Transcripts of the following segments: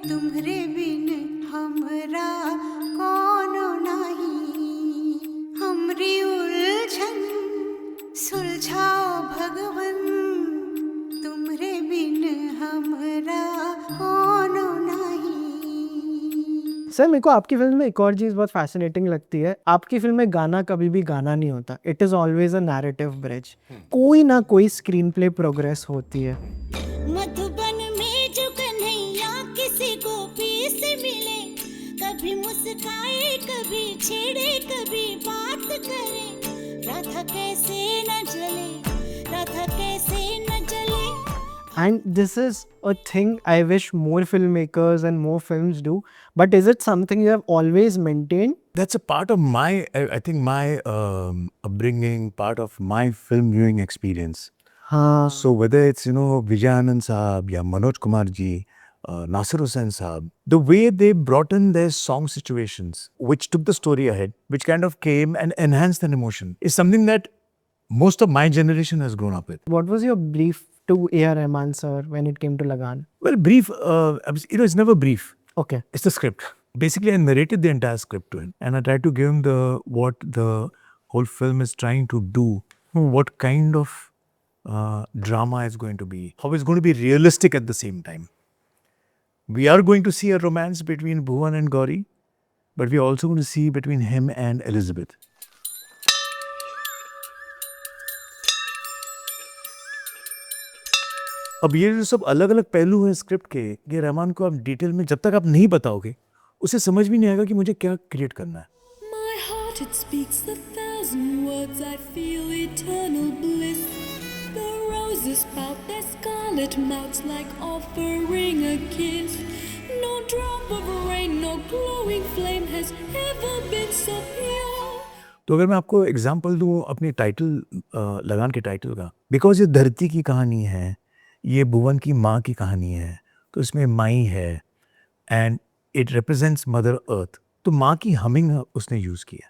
तुम्हरे बिन हमरा कोनो नहीं, हमरी उलझन सुलझाओ भगवन, तुम्हरे बिन हमरा कोनो नहीं। सर मेरे को आपकी फिल्म में एक और चीज़ बहुत फैसिनेटिंग लगती है, आपकी फिल्म में गाना कभी भी गाना नहीं होता, it is always a narrative bridge. कोई ना कोई स्क्रीन प्ले प्रोग्रेस होती है। मधुबन में जो कन्हैया किसी गोपी से मिले, कभी मुस्काए कभी छेड़े कभी बात करे, राधा कैसे न जले, राधा कैसे न जले। And this is a thing I wish more filmmakers and more films do. But is it something you have always maintained? That's a part of my, I think my upbringing, part of my film viewing experience. हाँ. So whether it's, Vijay Anand Saab, ya Manoj Kumar ji, Nasir Hussain Saab, the way they brought in their song situations, which took the story ahead, which kind of came and enhanced an emotion, is something that most of my generation has grown up with. What was your brief to A.R. Rahman sir when it came to Lagan? Well, brief, it's never brief. Okay. It's the script. Basically, I narrated the entire script to him, and I tried to give him what the whole film is trying to do, what kind of drama is going to be, how it's going to be realistic at the same time. We are going to see a romance between Bhuvan and Gauri, but we are also going to see between him and Elizabeth. अब ये जो सब अलग अलग पहलू हैं script के, ये रहमान को आप डिटेल में जब तक आप नहीं बताओगे उसे समझ भी नहीं आएगा कि मुझे क्या क्रिएट करना है। My heart it speaks 1,000 words, I feel eternal bliss. The roses pout their scarlet mouths like offering a kiss. No drop of rain, no glowing flame has ever been so pure. तो अगर मैं आपको example दूं अपनी title लगान के title का, because ये धरती की कहानी है, ये भुवन की माँ की कहानी है, तो इसमें माई है and it represents mother earth, तो माँ की हमिंग उसने यूज किया।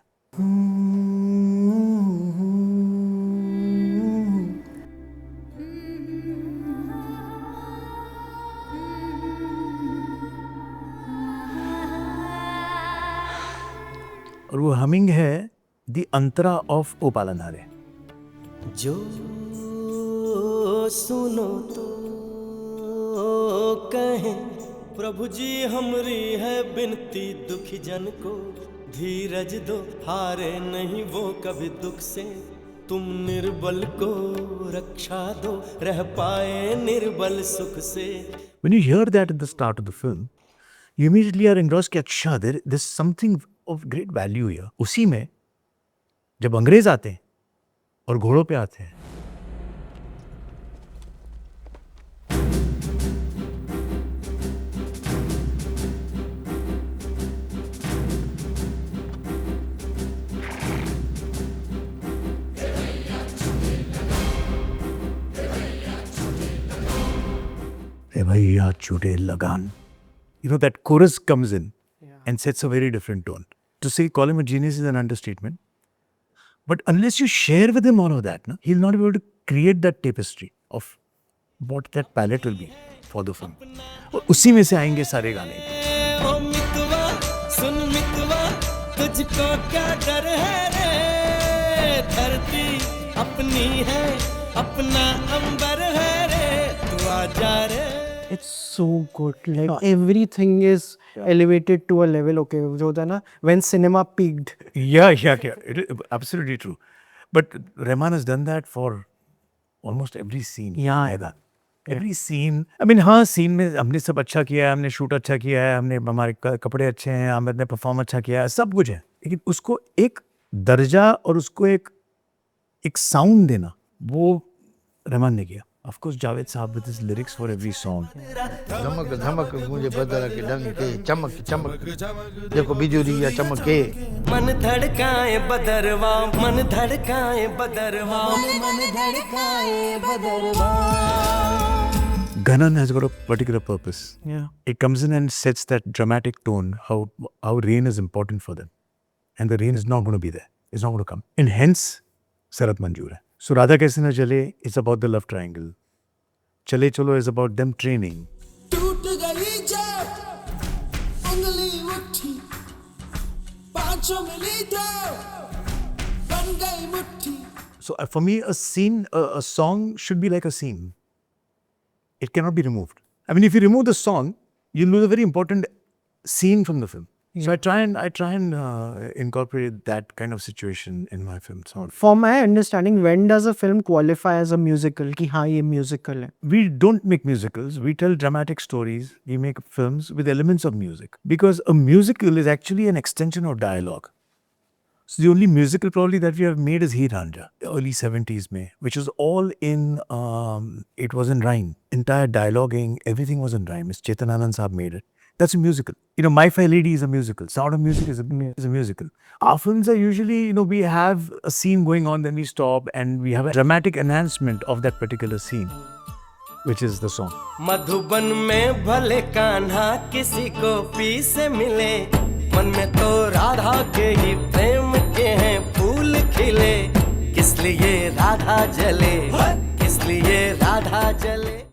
और वो हमिंग है द अंतरा ऑफ ओ पालनहारे। जो सुनो तो कहें प्रभु जी हमरी है बिनती, दुखी जन को धीरज दो, हारे नहीं वो कभी दुख से, तुम निर्बल को रक्षा दो, रह पाए निर्बल सुख से। When you hear that at the start of the film, you immediately are engrossed कि अच्छा there's something of great value here. उसी में जब अंग्रेज आते हैं और घोड़ों पे आते हैं, भैया छूटे लगान, that chorus comes in and sets a very different tone. To say call him a genius is an understatement, but unless you share with him all of that, he'll not be able to create that tapestry of what that palette will be for the film. और उसी में से आएंगे सारे गाने। ओ मितवा सुन मितवा, तुझको क्या डर है रे, धरती अपनी है, अपना अंबर है रे, तू आजा रे। It's so good. Like everything is elevated to a level. Okay, जो होता है ना, when cinema peaked. Yeah. It is absolutely true. But Rahman has done that for almost every scene. Yeah. Every scene. I mean, हाँ, scene में हमने सब अच्छा किया है, हमने शूट अच्छा किया है, हमने हमारे कपड़े अच्छे हैं, हमने परफॉर्म अच्छा किया है, सब कुछ है, लेकिन उसको एक दर्जा और उसको एक साउंड देना, वो रहमान ने किया। Of course, Javed Saab with his lyrics for every song. धमक धमक मुझे बदल के ढंग के, चमक चमक देखो बिजुलिया चमके, मन धड़काए बदरवा, मन धड़काए बदरवा, मन धड़काए बदरवा। Ganan has got a particular purpose. Yeah. It comes in and sets that dramatic tone, how rain is important for them. And the rain is not going to be there. It's not going to come. And hence, Sarat Manjoor hai. So Radha Kaise Na Chale is about the love triangle. Chale Cholo is about them training. टूट गई जब चुंगली तो बन गई मुट्ठी. So for me, a scene, a song should be like a scene. It cannot be removed. I mean, if you remove the song, you lose a very important scene from the film. So I try and incorporate that kind of situation in my films. For my understanding, when does a film qualify as a musical? कि हाँ ये musical है. We don't make musicals. We tell dramatic stories. We make films with elements of music. Because a musical is actually an extension of dialogue. So the only musical probably that we have made is Heer Ranjha, early 70s mein, which was all in, it was in rhyme. Entire dialoguing, everything was in rhyme. Mr. Chetananand Saab made it. That's a musical. You know, My Fair Lady is a musical. Sound of Music is a musical. Our films are usually, you know, we have a scene going on, then we stop and we have a dramatic enhancement of that particular scene, which is the song. Madhuban में भले कान्हा किसी को P से मिले, मन में तो राधा के ही प्रेम के हैं फूल खिले. किस लिए राधा जले, किस लिए राधा जले.